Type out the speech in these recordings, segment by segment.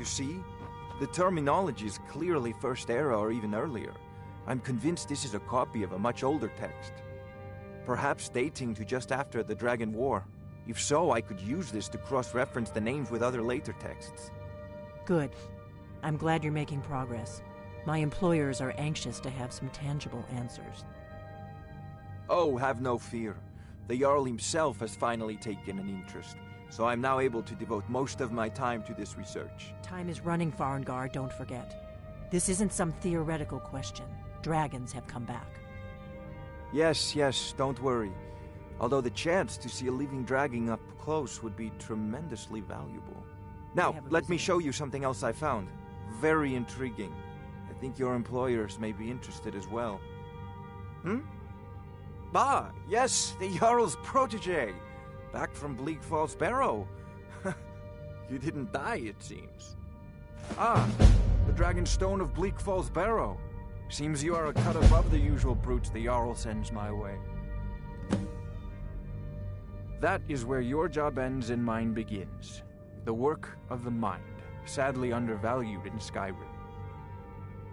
You see? The terminology is clearly First Era or even earlier. I'm convinced this is a copy of a much older text. Perhaps dating to just after the Dragon War. If so, I could use this to cross-reference the names with other later texts. Good. I'm glad you're making progress. My employers are anxious to have some tangible answers. Oh, have no fear. The Jarl himself has finally taken an interest, so I'm now able to devote most of my time to this research. Time is running, Farengar, don't forget. This isn't some theoretical question. Dragons have come back. Yes, don't worry. Although the chance to see a living dragon up close would be tremendously valuable. Now, let me show you something else I found. Very intriguing. I think your employers may be interested as well. Ah, yes, the Jarl's protege. Back from Bleak Falls Barrow. You didn't die, it seems. Ah, the Dragon Stone of Bleak Falls Barrow. Seems you are a cut above the usual brutes the Jarl sends my way. That is where your job ends and mine begins. The work of the mind, sadly undervalued in Skyrim.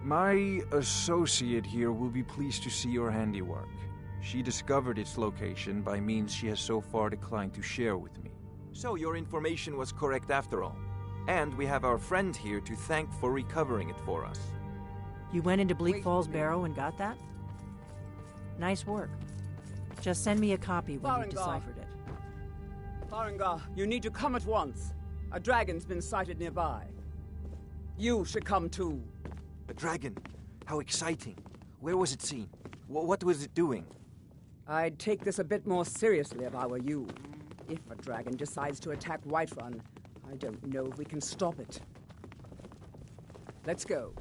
My associate here will be pleased to see your handiwork. She discovered its location by means she has so far declined to share with me. So your information was correct after all. And we have our friend here to thank for recovering it for us. You went into Bleak Falls Barrow and got that? Nice work. Just send me a copy when you've deciphered it. Farengar, you need to come at once. A dragon's been sighted nearby. You should come too. A dragon? How exciting. Where was it seen? What was it doing? I'd take this a bit more seriously if I were you. If a dragon decides to attack Whiterun, I don't know if we can stop it. Let's go.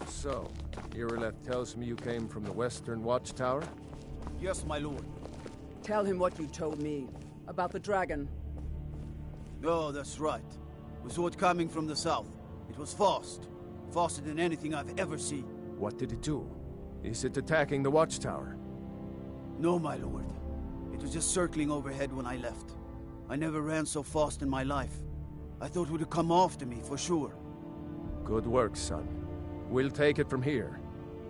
So, Irileth tells me you came from the Western Watchtower? Yes, my lord. Tell him what you told me about the dragon. Oh, that's right. We saw it coming from the south. It was fast. Faster than anything I've ever seen. What did it do? Is it attacking the Watchtower? No, my lord. It was just circling overhead when I left. I never ran so fast in my life. I thought it would come after me, for sure. Good work, son. We'll take it from here.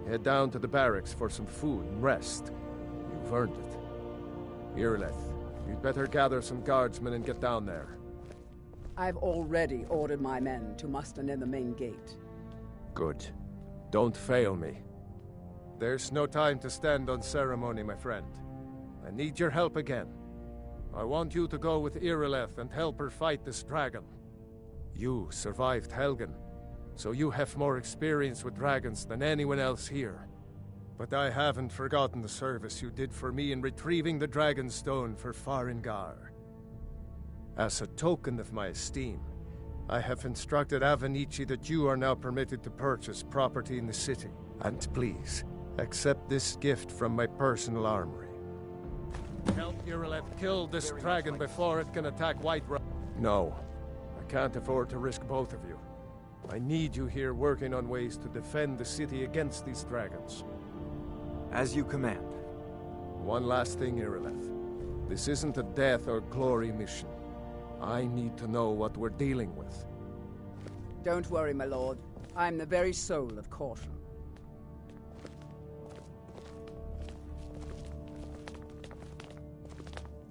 Head down to the barracks for some food and rest. You've earned it. Irileth, you'd better gather some guardsmen and get down there. I've already ordered my men to muster near the main gate. Good. Don't fail me. There's no time to stand on ceremony, my friend. I need your help again. I want you to go with Irileth and help her fight this dragon. You survived Helgen, so you have more experience with dragons than anyone else here. But I haven't forgotten the service you did for me in retrieving the Dragon Stone for Farengar. As a token of my esteem, I have instructed Avenici that you are now permitted to purchase property in the city. And please, accept this gift from my personal armory. Help Irileth kill this dragon before it can attack Whiterun. No, I can't afford to risk both of you. I need you here working on ways to defend the city against these dragons. As you command. One last thing, Irileth. This isn't a death or glory mission. I need to know what we're dealing with. Don't worry, my lord. I'm the very soul of caution.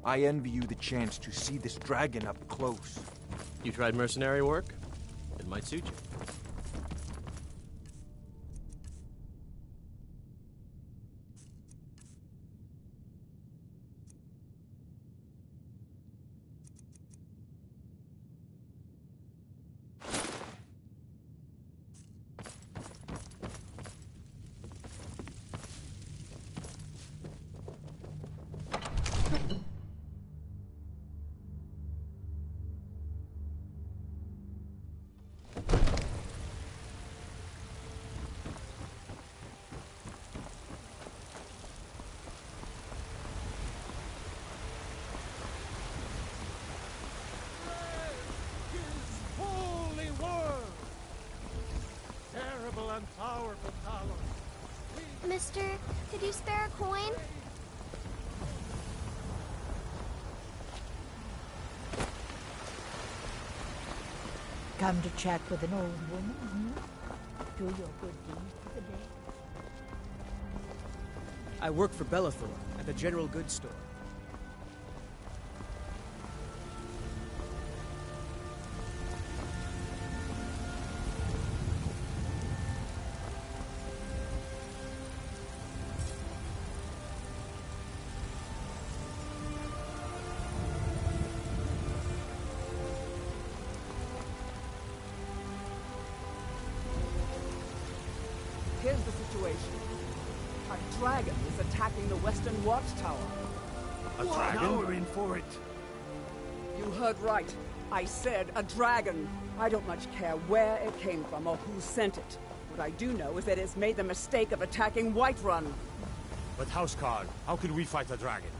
I envy you the chance to see this dragon up close. You tried mercenary work? It might suit you. Mister, could you spare a coin? Come to chat with an old woman, Do your good deed for the day. I work for Bellathor at the general goods store. Here's the situation. A dragon is attacking the western watchtower. A dragon? Now we're in for it. You heard right. I said a dragon. I don't much care where it came from or who sent it. What I do know is that it's made the mistake of attacking Whiterun. But Houseguard, how can we fight a dragon?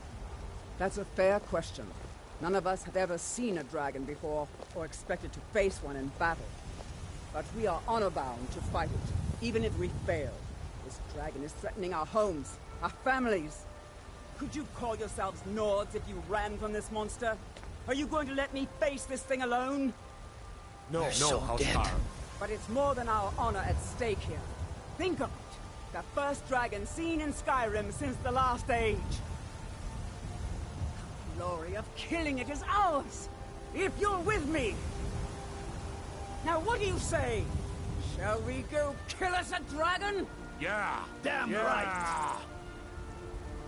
That's a fair question. None of us have ever seen a dragon before, or expected to face one in battle. But we are honor-bound to fight it, even if we fail. This dragon is threatening our homes, our families. Could you call yourselves Nords if you ran from this monster? Are you going to let me face this thing alone? No, Houseguard. But it's more than our honor at stake here. Think of it. The first dragon seen in Skyrim since the last age. The glory of killing it is ours, if you're with me. Now what do you say? Shall we go kill us a dragon? Yeah! Damn right!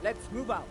Let's move out.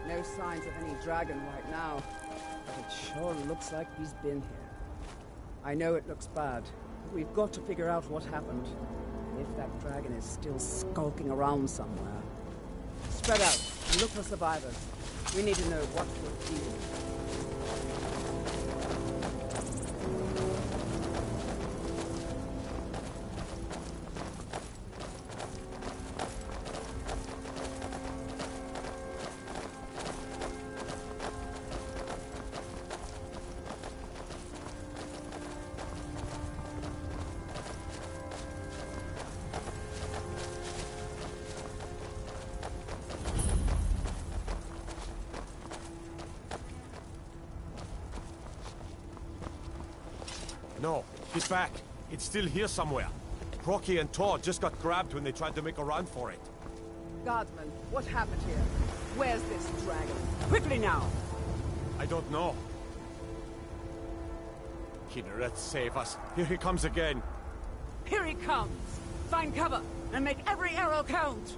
No signs of any dragon right now, but it sure looks like he's been here. I know it looks bad, but we've got to figure out what happened. And if that dragon is still skulking around somewhere. Spread out and look for survivors. We need to know what we're dealing with. No, get back. It's still here somewhere. Crocky and Todd just got grabbed when they tried to make a run for it. Guardsman, what happened here? Where's this dragon? Quickly now! I don't know. Kinneret, save us. Here he comes again. Here he comes! Find cover and make every arrow count!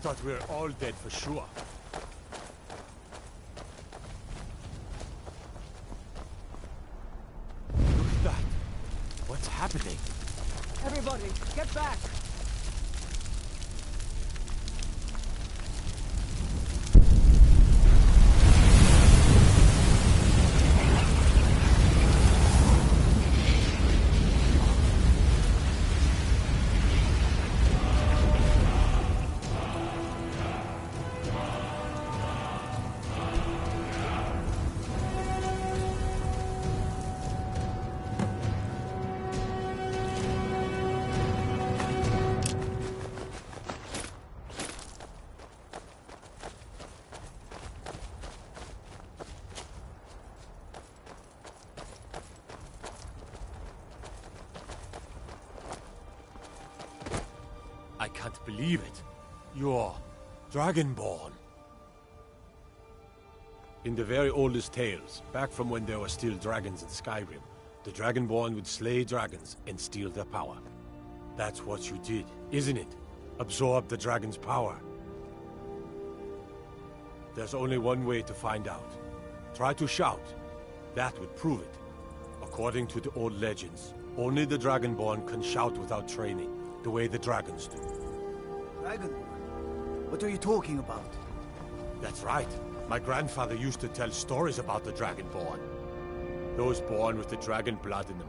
thought we were all dead for sure. Look at that. What's happening? Everybody, get back! I can't believe it. You're Dragonborn. In the very oldest tales, back from when there were still dragons in Skyrim, the Dragonborn would slay dragons and steal their power. That's what you did, isn't it? Absorb the dragon's power. There's only one way to find out. Try to shout. That would prove it. According to the old legends, only the Dragonborn can shout without training, the way the dragons do. Dragon? What are you talking about? That's right. My grandfather used to tell stories about the Dragonborn. Those born with the dragon blood in them.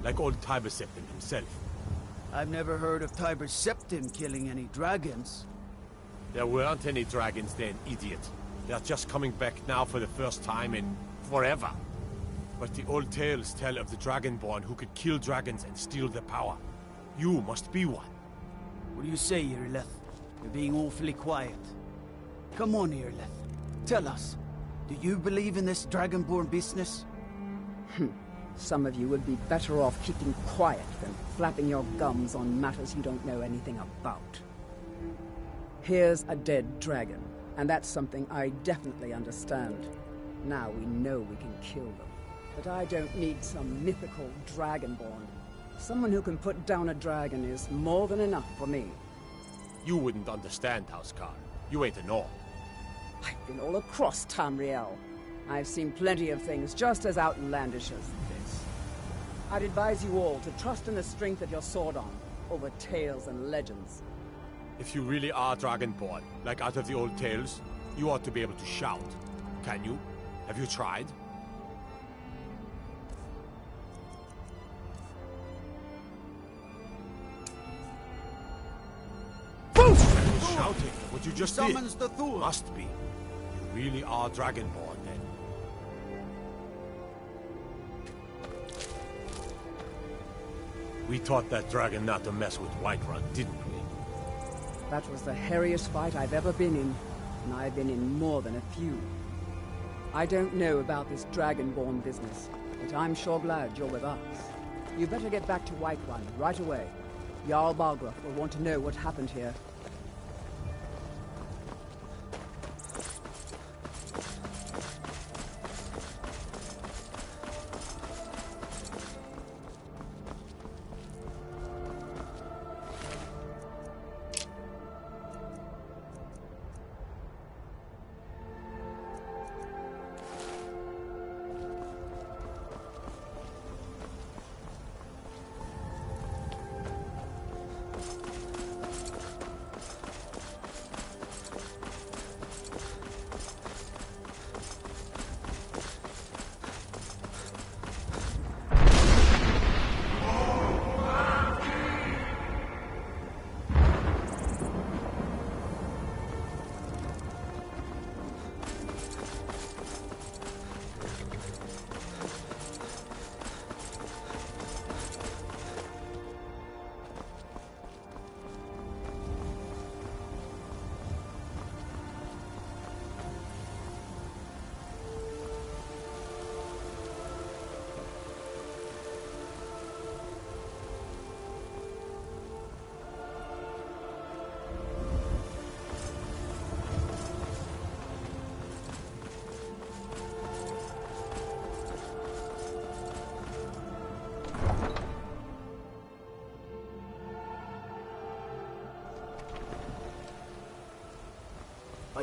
Like old Tiber Septim himself. I've never heard of Tiber Septim killing any dragons. There weren't any dragons then, idiot. They're just coming back now for the first time in forever. But the old tales tell of the Dragonborn who could kill dragons and steal their power. You must be one. What do you say, Irileth? You're being awfully quiet. Come on, Irileth. Tell us. Do you believe in this Dragonborn business? Some of you would be better off keeping quiet than flapping your gums on matters you don't know anything about. Here's a dead dragon, and that's something I definitely understand. Now we know we can kill them. But I don't need some mythical Dragonborn. Someone who can put down a dragon is more than enough for me. You wouldn't understand, Housecar. You ain't a Norn. I've been all across Tamriel. I've seen plenty of things just as outlandish as this. I'd advise you all to trust in the strength of your sword arm over tales and legends. If you really are Dragonborn, like out of the old tales, you ought to be able to shout. Can you? Have you tried? Shouting, what you just did. Summons the Thor. Must be. You really are Dragonborn, then. We taught that dragon not to mess with Whiterun, didn't we? That was the hairiest fight I've ever been in, and I've been in more than a few. I don't know about this Dragonborn business, but I'm sure glad you're with us. You better get back to Whiterun right away. Jarl Balgruuf will want to know what happened here.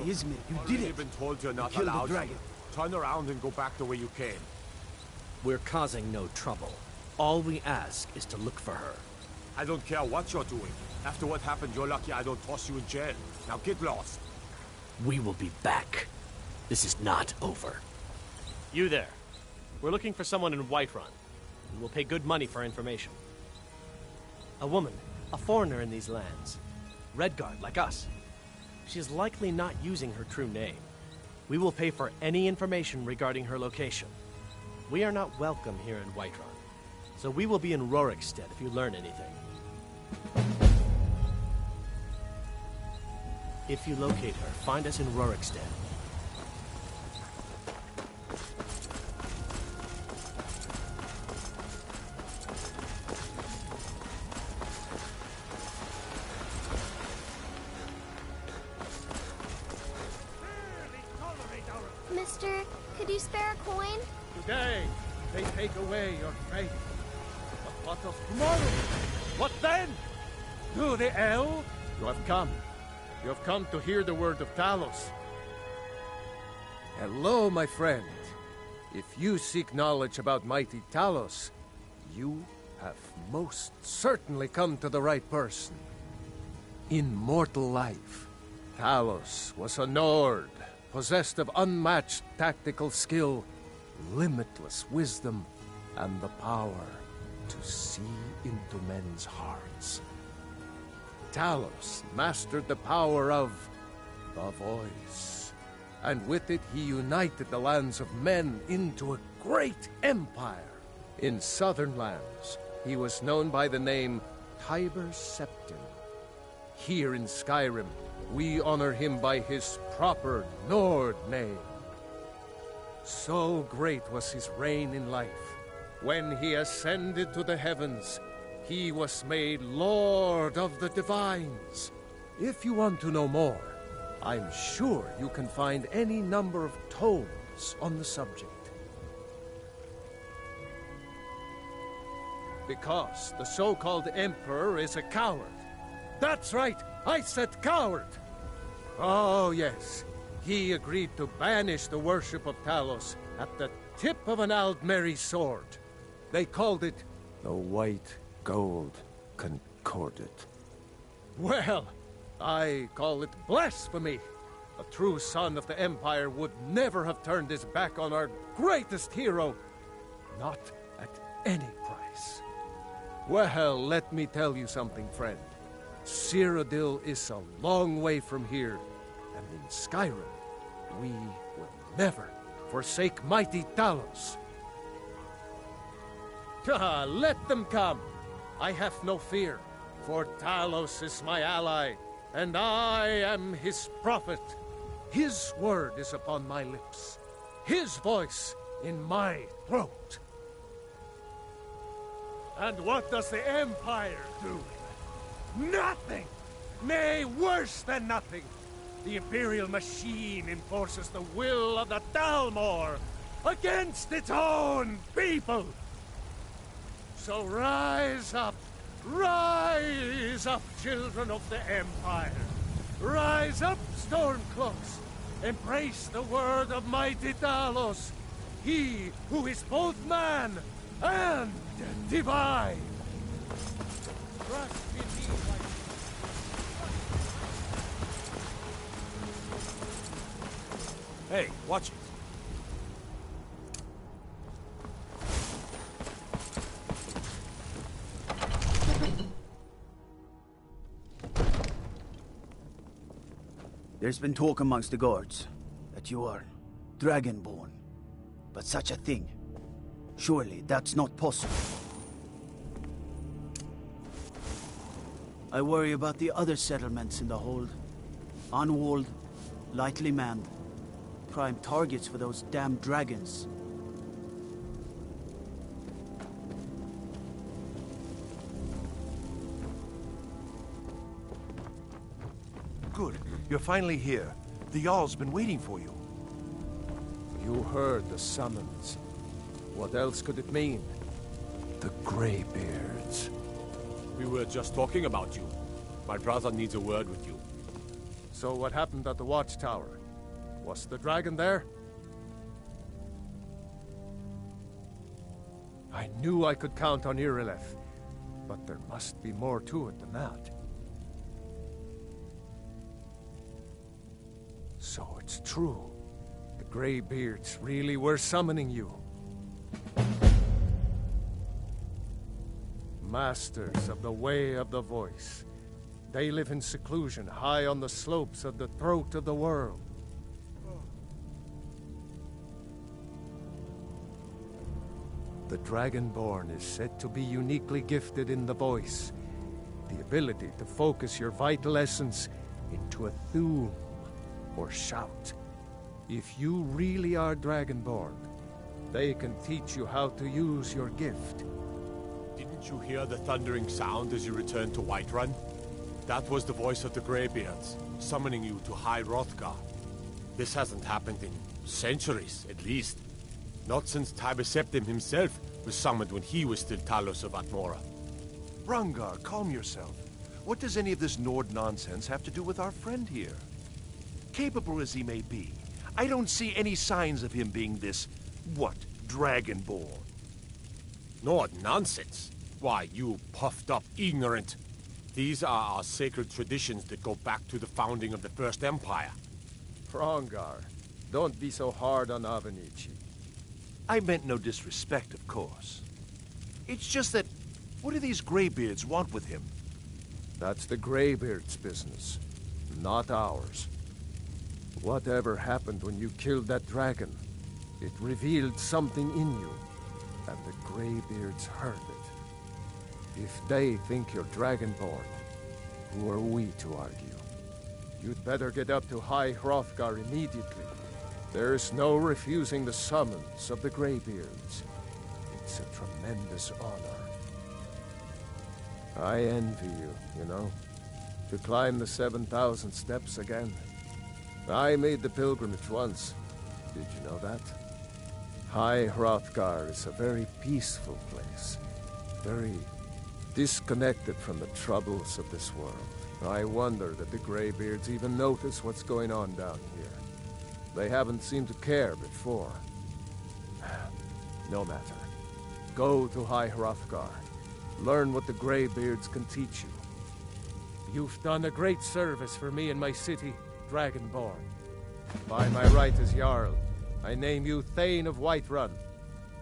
Ysmir, you Already did it! been told you're not killed the allowed to. dragon. Turn around and go back the way you came. We're causing no trouble. All we ask is to look for her. I don't care what you're doing. After what happened, you're lucky I don't toss you in jail. Now get lost. We will be back. This is not over. You there. We're looking for someone in Whiterun. We will pay good money for information. A woman, a foreigner in these lands. Redguard, like us. She is likely not using her true name. We will pay for any information regarding her location. We are not welcome here in Whiterun, so we will be in Rorikstead if you learn anything. If you locate her, find us in Rorikstead. Mister, could you spare a coin? Today, they take away your faith. But what of tomorrow? What then? To the El? You have come. You have come to hear the word of Talos. Hello, my friend. If you seek knowledge about mighty Talos, you have most certainly come to the right person. In mortal life, Talos was a Nord, possessed of unmatched tactical skill, limitless wisdom, and the power to see into men's hearts. Talos mastered the power of the voice, and with it he united the lands of men into a great empire. In southern lands, he was known by the name Tiber Septim. Here in Skyrim, we honor him by his proper Nord name. So great was his reign in life. When he ascended to the heavens, he was made Lord of the Divines. If you want to know more, I'm sure you can find any number of tomes on the subject. Because the so-called Emperor is a coward. That's right, I said coward! Oh yes, he agreed to banish the worship of Talos at the tip of an Aldmeri sword. They called it the White Gold Concordat. Well, I call it blasphemy. A true son of the Empire would never have turned his back on our greatest hero. Not at any price. Well, let me tell you something, friend. Cyrodiil is a long way from here, and in Skyrim, we will never forsake mighty Talos. Let them come. I have no fear, for Talos is my ally, and I am his prophet. His word is upon my lips, his voice in my throat. And what does the Empire do? Nothing! Nay, worse than nothing! The Imperial machine enforces the will of the Dalmor against its own people! So rise up, children of the Empire! Rise up, Stormcloaks! Embrace the word of mighty Talos, he who is both man and divine! Trust in me. Hey, watch it. There's been talk amongst the guards that you are Dragonborn. But such a thing, surely that's not possible. I worry about the other settlements in the hold. Unwalled, lightly manned. Prime targets for those damn dragons. Good. You're finally here. The Jarl's been waiting for you. You heard the summons. What else could it mean? The Greybeards. We were just talking about you. My brother needs a word with you. So what happened at the watchtower? Was the dragon there? I knew I could count on Irileth, but there must be more to it than that. So it's true. The Greybeards really were summoning you. Masters of the Way of the Voice. They live in seclusion, high on the slopes of the throat of the world. The Dragonborn is said to be uniquely gifted in the voice. The ability to focus your vital essence into a thum, or shout. If you really are Dragonborn, they can teach you how to use your gift. Didn't you hear the thundering sound as you returned to Whiterun? That was the voice of the Greybeards, summoning you to High Hrothgar. This hasn't happened in centuries, at least. Not since Tiber Septim himself was summoned when he was still Talos of Atmora. Rangar, calm yourself. What does any of this Nord nonsense have to do with our friend here? Capable as he may be, I don't see any signs of him being this, Dragonborn. Nord nonsense? Why, you puffed up ignorant. These are our sacred traditions that go back to the founding of the First Empire. Rangar, don't be so hard on Avenici. I meant no disrespect, of course. It's just that, what do these Greybeards want with him? That's the Greybeards' business, not ours. Whatever happened when you killed that dragon, it revealed something in you, and the Greybeards heard it. If they think you're Dragonborn, who are we to argue? You'd better get up to High Hrothgar immediately. There's no refusing the summons of the Greybeards. It's a tremendous honor. I envy you know, to climb the 7,000 steps again. I made the pilgrimage once. Did you know that? High Hrothgar is a very peaceful place. Very disconnected from the troubles of this world. I wonder that the Greybeards even notice what's going on down here. They haven't seemed to care before. No matter. Go to High Hrothgar. Learn what the Greybeards can teach you. You've done a great service for me and my city, Dragonborn. By my right as Jarl, I name you Thane of Whiterun.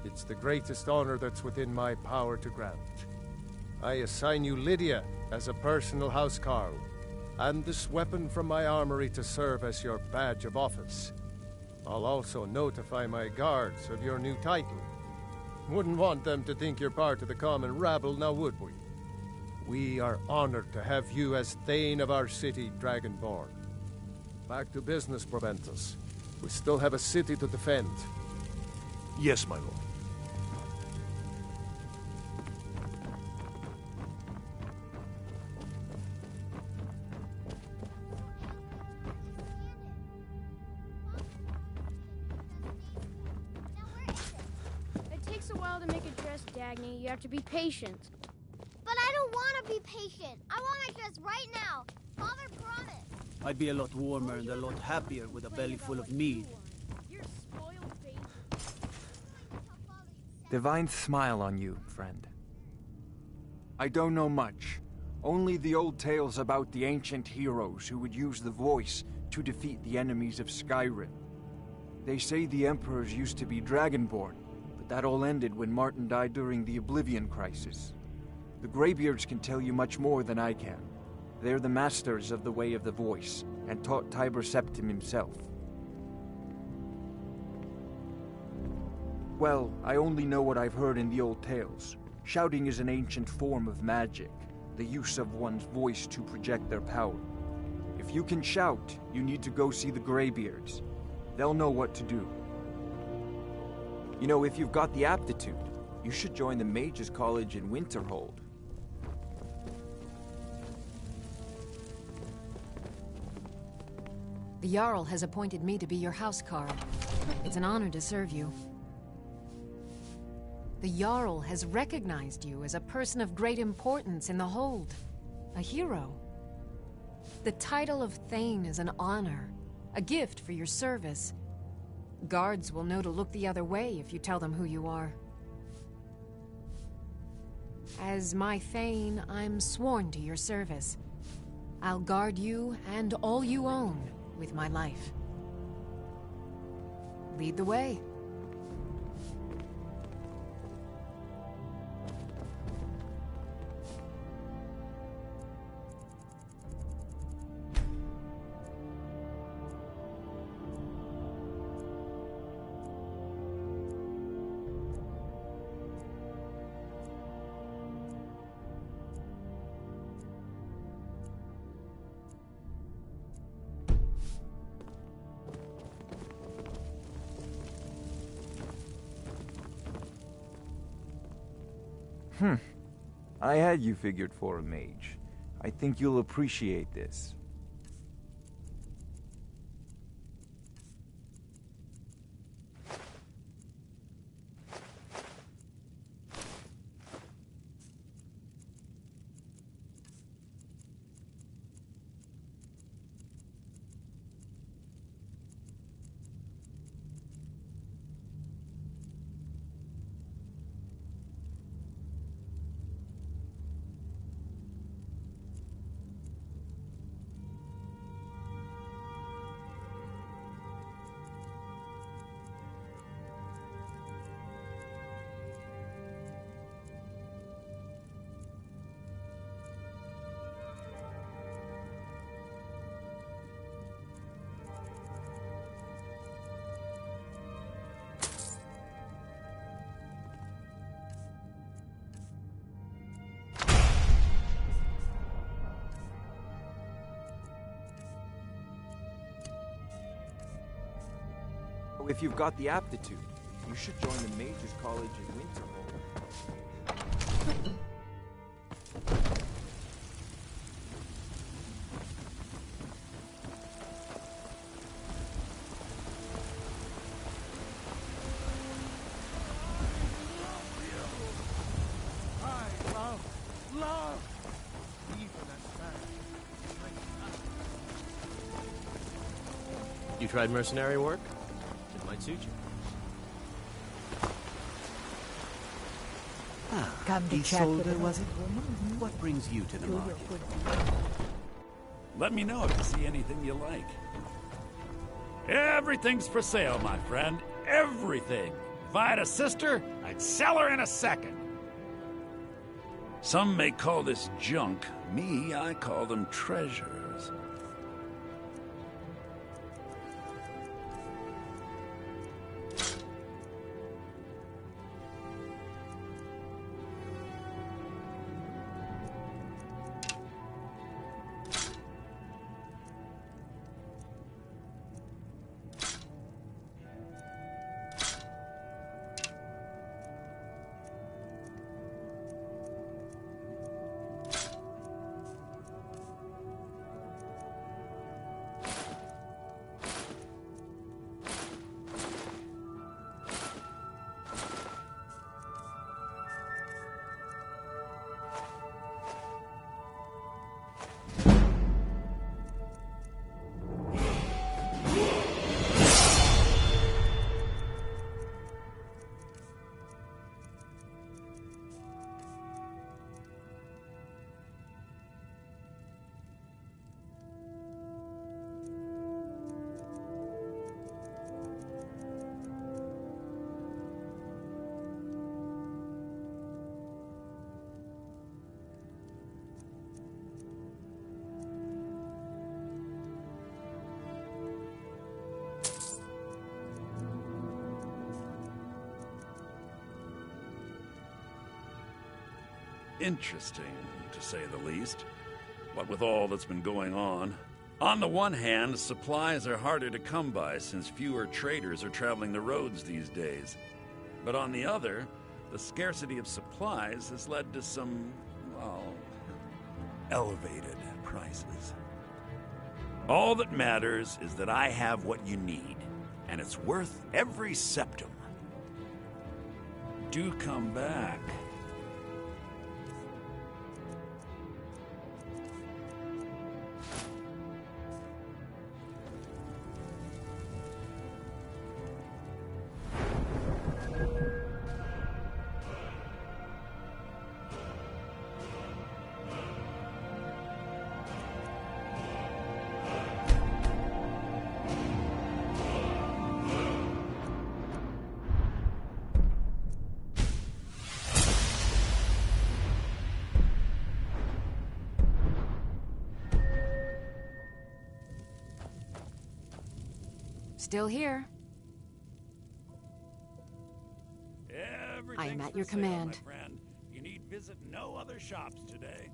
It's the greatest honor that's within my power to grant. I assign you Lydia as a personal housecarl, and this weapon from my armory to serve as your badge of office. I'll also notify my guards of your new title. Wouldn't want them to think you're part of the common rabble, now would we? We are honored to have you as Thane of our city, Dragonborn. Back to business, Proventus. We still have a city to defend. Yes, my lord. It takes a while to make a dress, Dagny. You have to be patient. But I don't want to be patient. I want my dress right now. Father promised. I'd be a lot warmer and a lot happier with a belly full of mead. You're spoiled, baby. Divine smile on you, friend. I don't know much. Only the old tales about the ancient heroes who would use the voice to defeat the enemies of Skyrim. They say the emperors used to be Dragonborn, but that all ended when Martin died during the Oblivion Crisis. The Greybeards can tell you much more than I can. They're the masters of the Way of the Voice, and taught Tiber Septim himself. Well, I only know what I've heard in the old tales. Shouting is an ancient form of magic, the use of one's voice to project their power. If you can shout, you need to go see the Greybeards. They'll know what to do. You know, if you've got the aptitude, you should join the Mages College in Winterhold. The Jarl has appointed me to be your housecarl. It's an honor to serve you. The Jarl has recognized you as a person of great importance in the Hold. A hero. The title of Thane is an honor, a gift for your service. Guards will know to look the other way if you tell them who you are. As my Thane, I'm sworn to your service. I'll guard you and all you own with my life. Lead the way. I had you figured for a mage. I think you'll appreciate this. If you've got the aptitude, you should join the Mages College in Winterhold. You tried mercenary work? It might suit you. Come to chat with her, was it? What brings you to the market? Let me know if you see anything you like. Everything's for sale, my friend. Everything. If I had a sister, I'd sell her in a second. Some may call this junk. Me, I call them treasures. Interesting, to say the least. What with all that's been going on. On the one hand, supplies are harder to come by since fewer traders are traveling the roads these days. But on the other, the scarcity of supplies has led to some, well, elevated prices. All that matters is that I have what you need, and it's worth every septum. Do come back. Still here. I am at your command. My friend. You need visit no other shops today.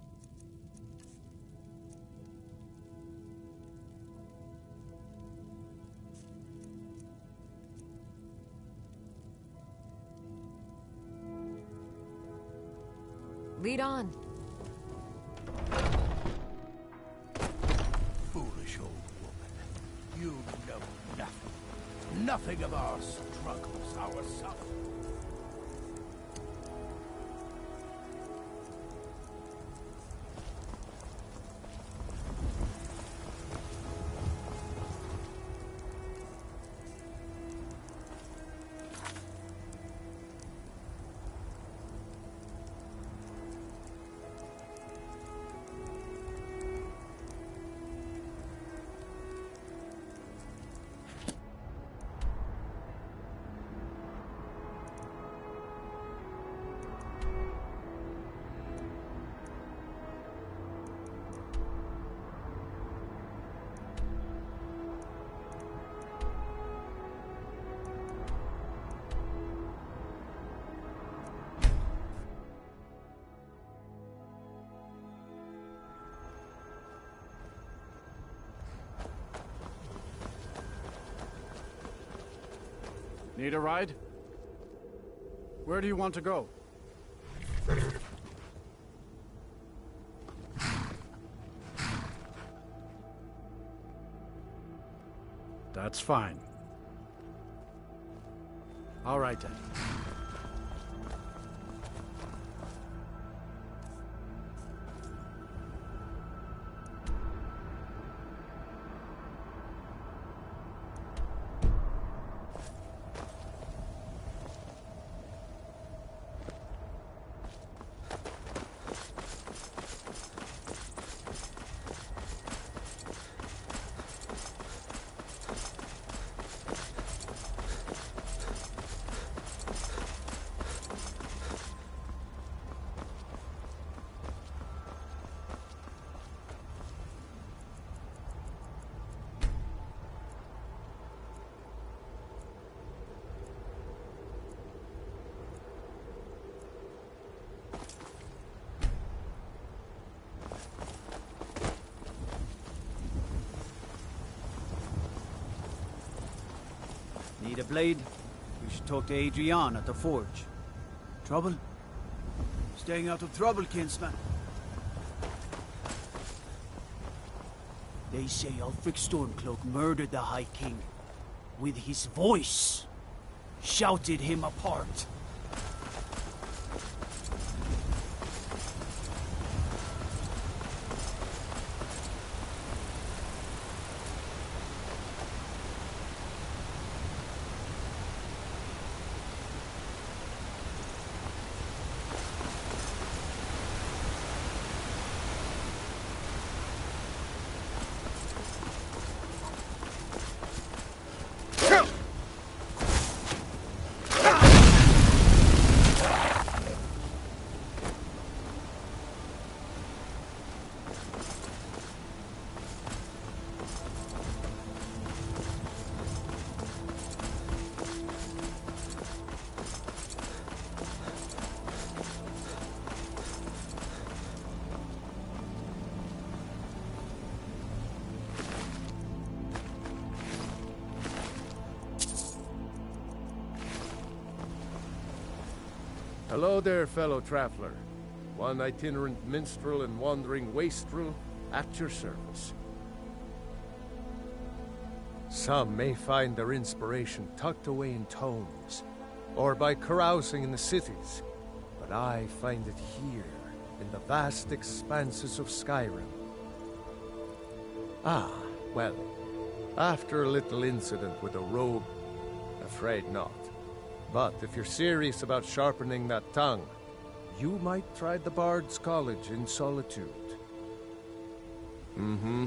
Lead on. Foolish old woman. You know nothing. Nothing of our struggles, our suffering. Need a ride? Where do you want to go? That's fine. All right then. Need a blade? You should talk to Adrian at the forge. Trouble? Staying out of trouble, kinsman. They say Ulfric Stormcloak murdered the High King. With his voice. Shouted him apart. Hello there, fellow traveler. One itinerant minstrel and wandering wastrel at your service. Some may find their inspiration tucked away in tomes, or by carousing in the cities, but I find it here, in the vast expanses of Skyrim. Ah, well, after a little incident with a rogue, afraid not. But if you're serious about sharpening that tongue, you might try the Bard's College in Solitude. Mm-hmm.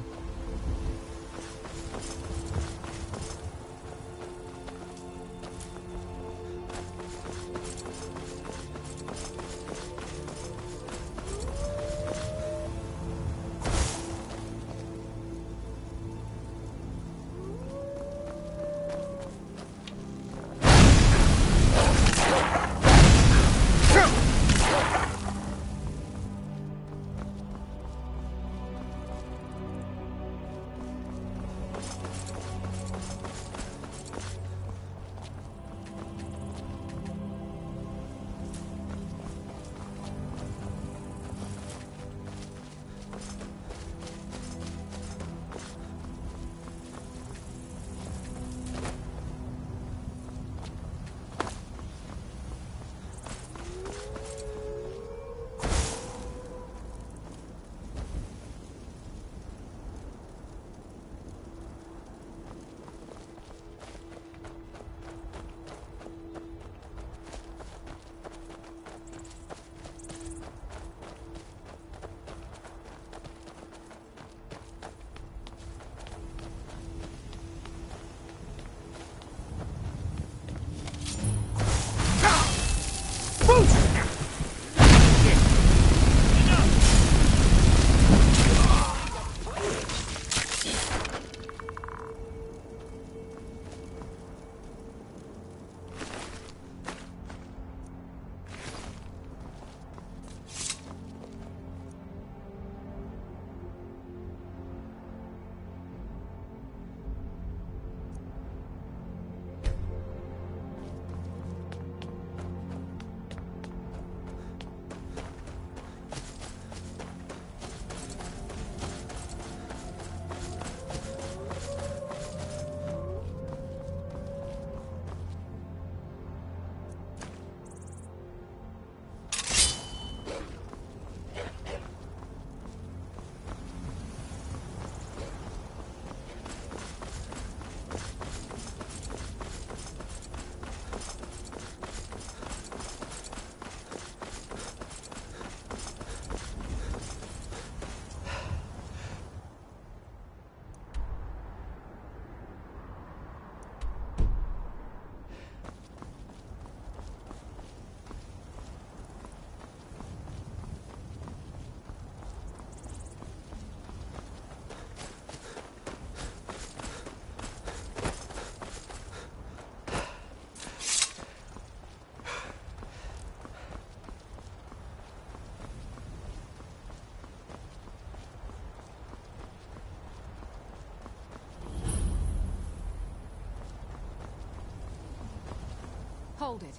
Hold it.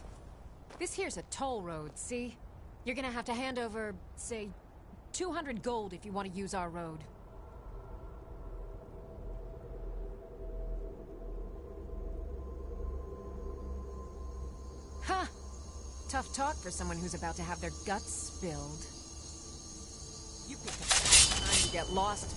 This here's a toll road, see? You're gonna have to hand over, say, 200 gold if you want to use our road. Ha! Tough talk for someone who's about to have their guts spilled. You picked a bad time to get lost.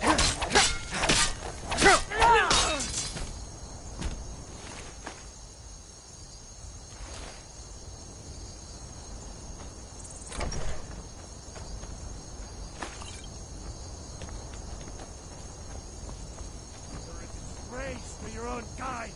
Race for your own kind.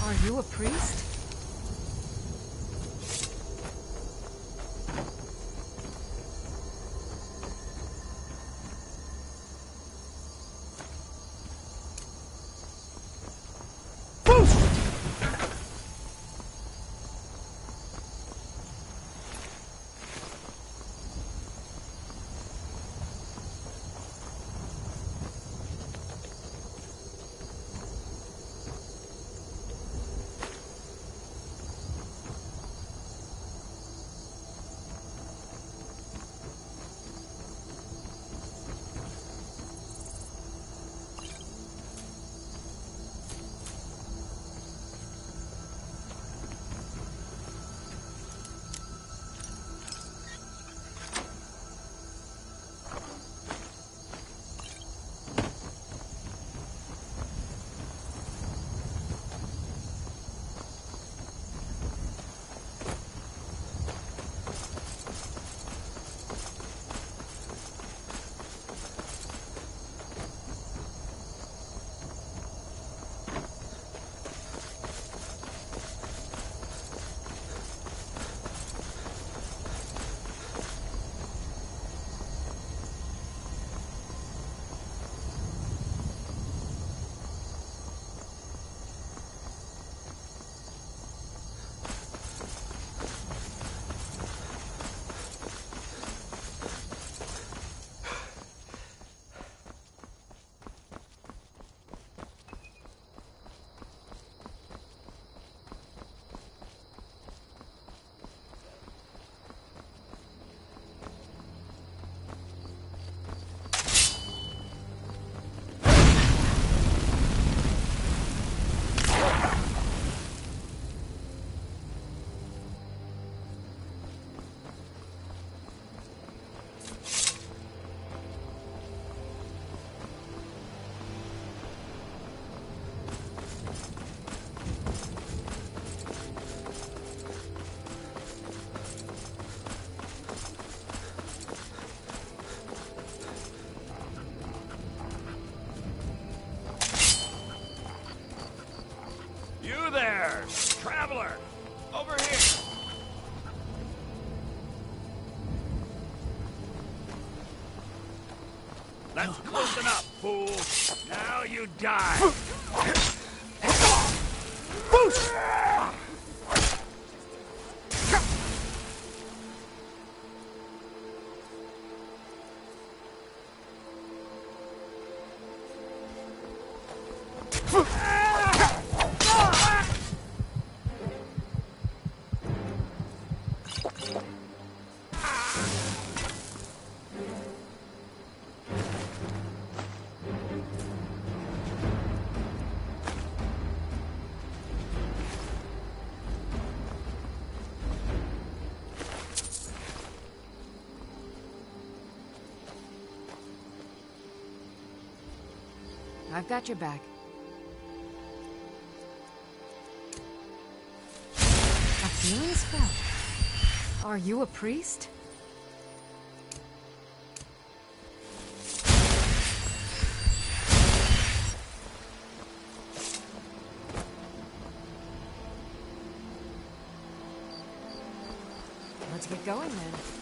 Are you a priest? You there, traveler! Over here! That's close enough, fool! Now you die! I've got your back. A healing spell? Are you a priest? Let's get going then.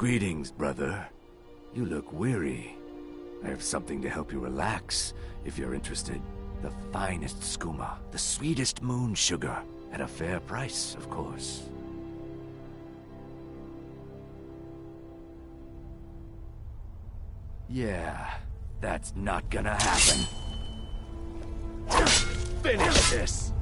Greetings, brother. You look weary. I have something to help you relax, if you're interested. The finest skooma, the sweetest moon sugar, at a fair price, of course. Yeah, that's not gonna happen. Finish this!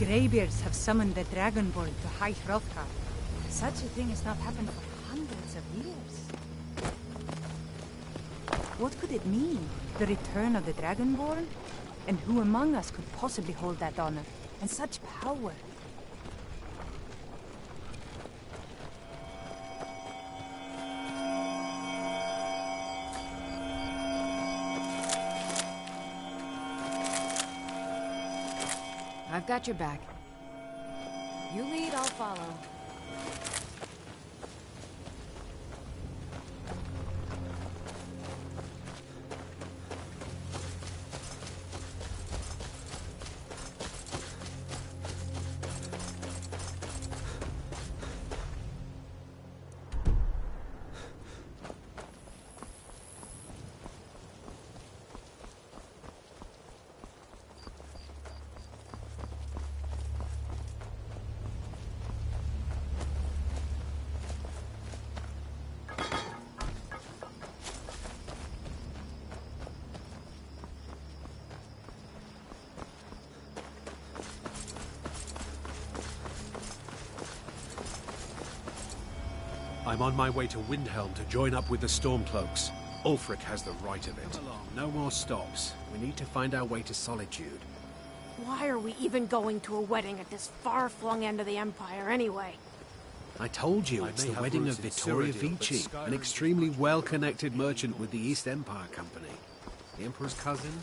Greybeards have summoned the Dragonborn to High Hrothgar. Such a thing has not happened for hundreds of years. What could it mean? The return of the Dragonborn? And who among us could possibly hold that honor? And such power? I've got your back. You lead, I'll follow. I'm on my way to Windhelm to join up with the Stormcloaks. Ulfric has the right of it. Come along, no more stops. We need to find our way to Solitude. Why are we even going to a wedding at this far-flung end of the Empire, anyway? I told you, it's the wedding of Vittoria Vici, an extremely well-connected merchant with the East Empire Company. The Emperor's cousin,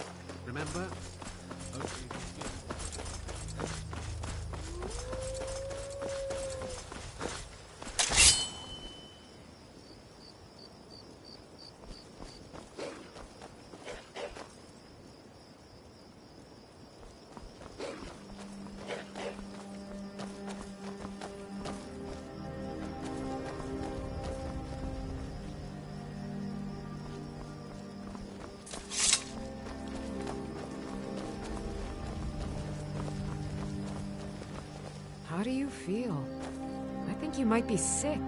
remember? How do you feel? I think you might be sick.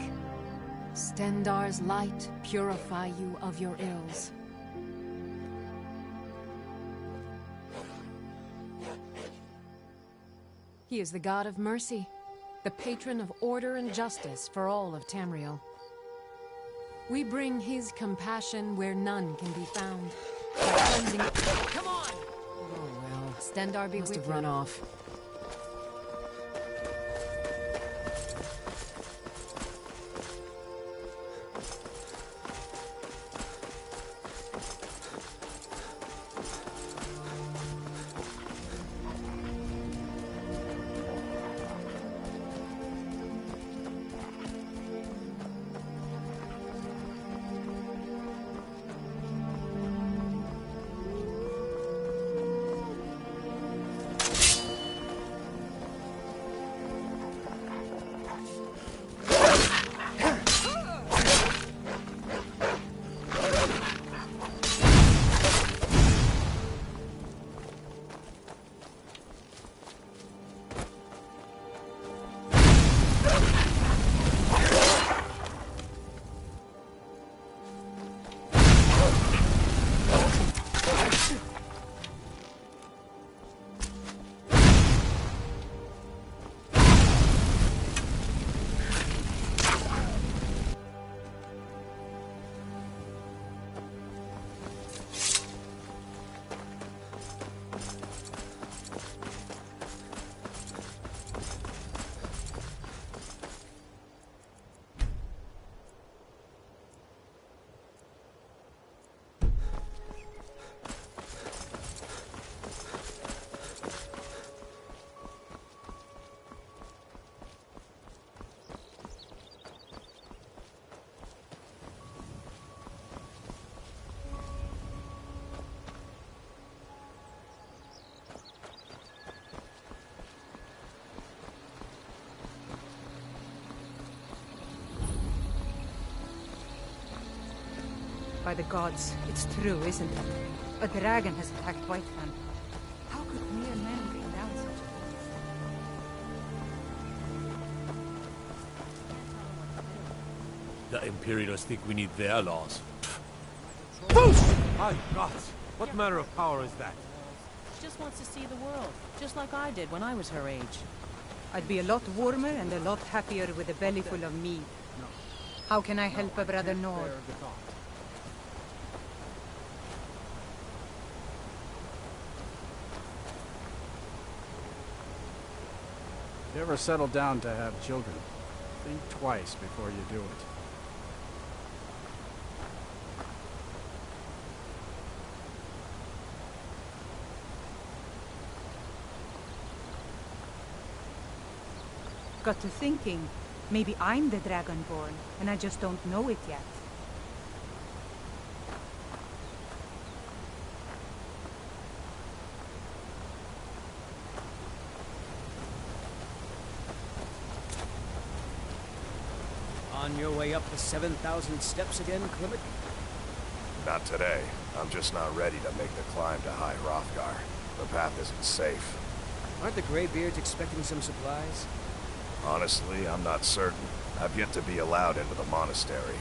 Stendar's light purify you of your ills. He is the god of mercy, the patron of order and justice for all of Tamriel. We bring his compassion where none can be found. By cleansing it. Come on! Oh well, Stendar be must have run off. By the gods, it's true, isn't it? A dragon has attacked Whiterun. How could mere men bring down such a The Imperials think we need their laws. Boost! My God! What manner of power is that? just wants to see the world, just like I did when I was her age. I'd be a lot warmer and a lot happier with a belly full of meat. How can I help a brother Nord? If you ever settle down to have children, think twice before you do it. Got to thinking, maybe I'm the Dragonborn, and I just don't know it yet. On your way up the 7,000 steps again, Clement? Not today. I'm just not ready to make the climb to High Hrothgar. The path isn't safe. Aren't the Greybeards expecting some supplies? Honestly, I'm not certain. I've yet to be allowed into the monastery.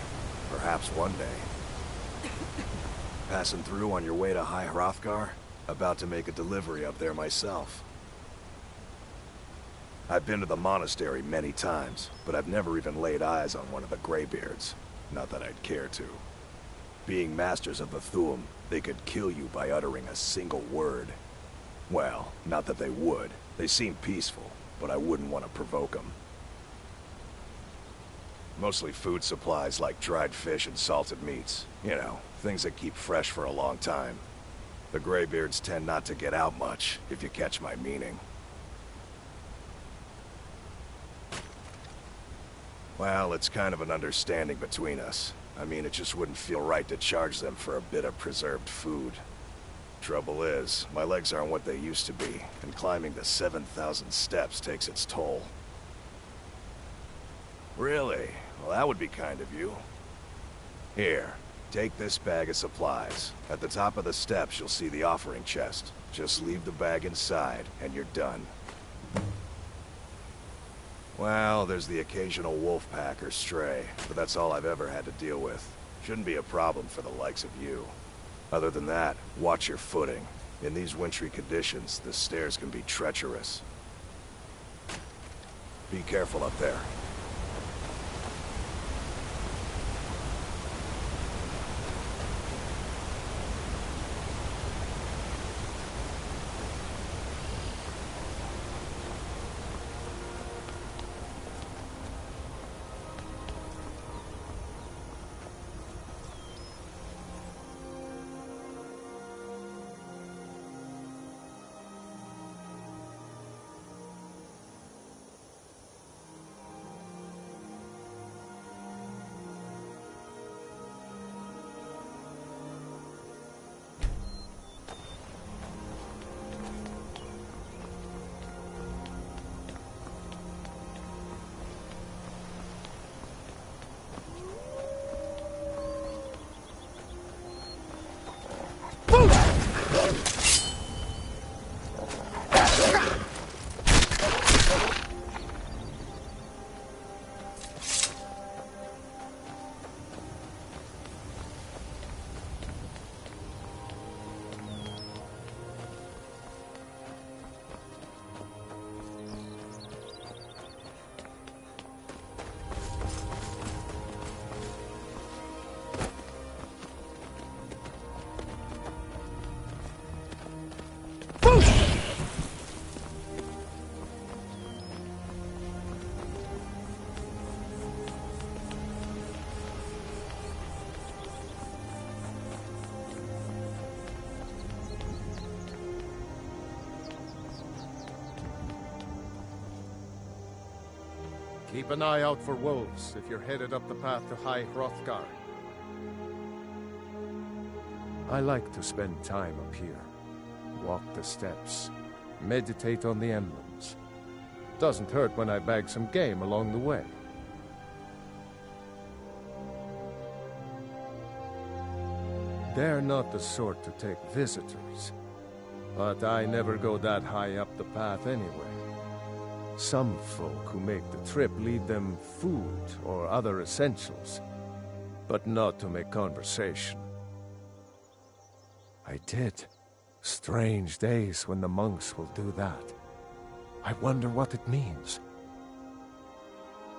Perhaps one day. Passing through on your way to High Hrothgar? About to make a delivery up there myself. I've been to the monastery many times, but I've never even laid eyes on one of the Greybeards. Not that I'd care to. Being masters of the Thu'um, they could kill you by uttering a single word. Well, not that they would. They seem peaceful, but I wouldn't want to provoke them. Mostly food supplies like dried fish and salted meats. You know, things that keep fresh for a long time. The Greybeards tend not to get out much, if you catch my meaning. Well, it's kind of an understanding between us. I mean, it just wouldn't feel right to charge them for a bit of preserved food. Trouble is, my legs aren't what they used to be, and climbing the 7,000 steps takes its toll. Really? Well, that would be kind of you. Here, take this bag of supplies. At the top of the steps, you'll see the offering chest. Just leave the bag inside, and you're done. Well, there's the occasional wolf pack or stray, but that's all I've ever had to deal with. Shouldn't be a problem for the likes of you. Other than that, watch your footing. In these wintry conditions, the stairs can be treacherous. Be careful up there. Keep an eye out for wolves if you're headed up the path to High Hrothgar. I like to spend time up here. Walk the steps. Meditate on the emblems. Doesn't hurt when I bag some game along the way. They're not the sort to take visitors. But I never go that high up the path anyway. Some folk who make the trip lead them food or other essentials, but not to make conversation. I did, Strange days when the monks will do that. I wonder what it means.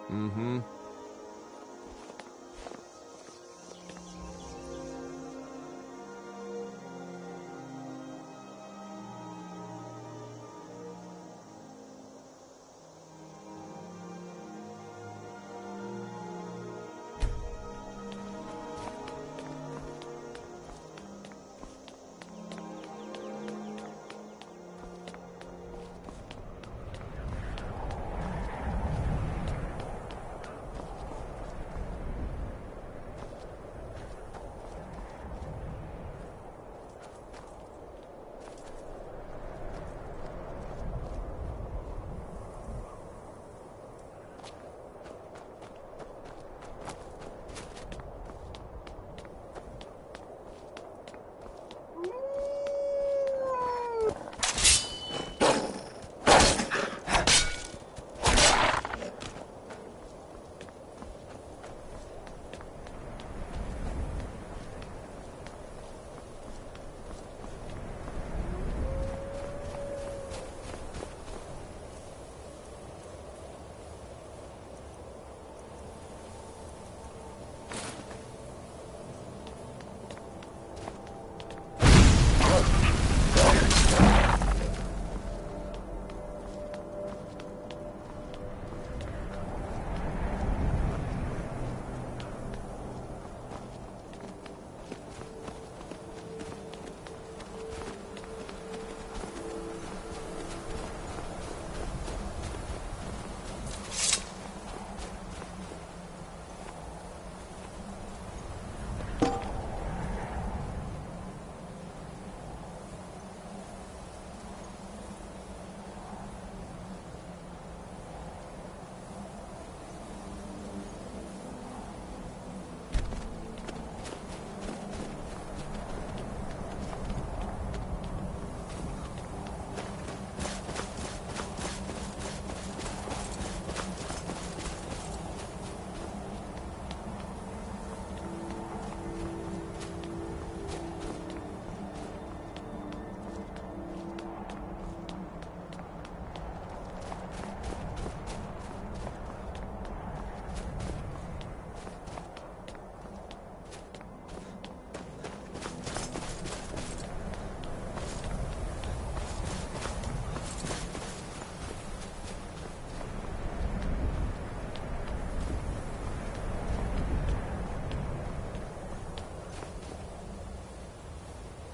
Mm-hmm.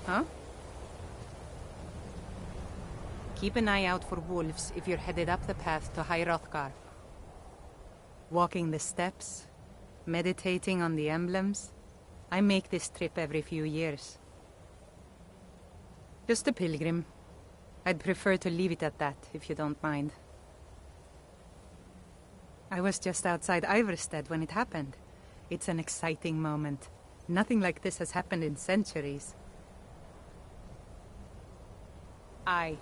Huh? Keep an eye out for wolves if you're headed up the path to High Hrothgar. Walking the steps, meditating on the emblems. I make this trip every few years. Just a pilgrim. I'd prefer to leave it at that, if you don't mind. I was just outside Iverstead when it happened. It's an exciting moment. Nothing like this has happened in centuries. I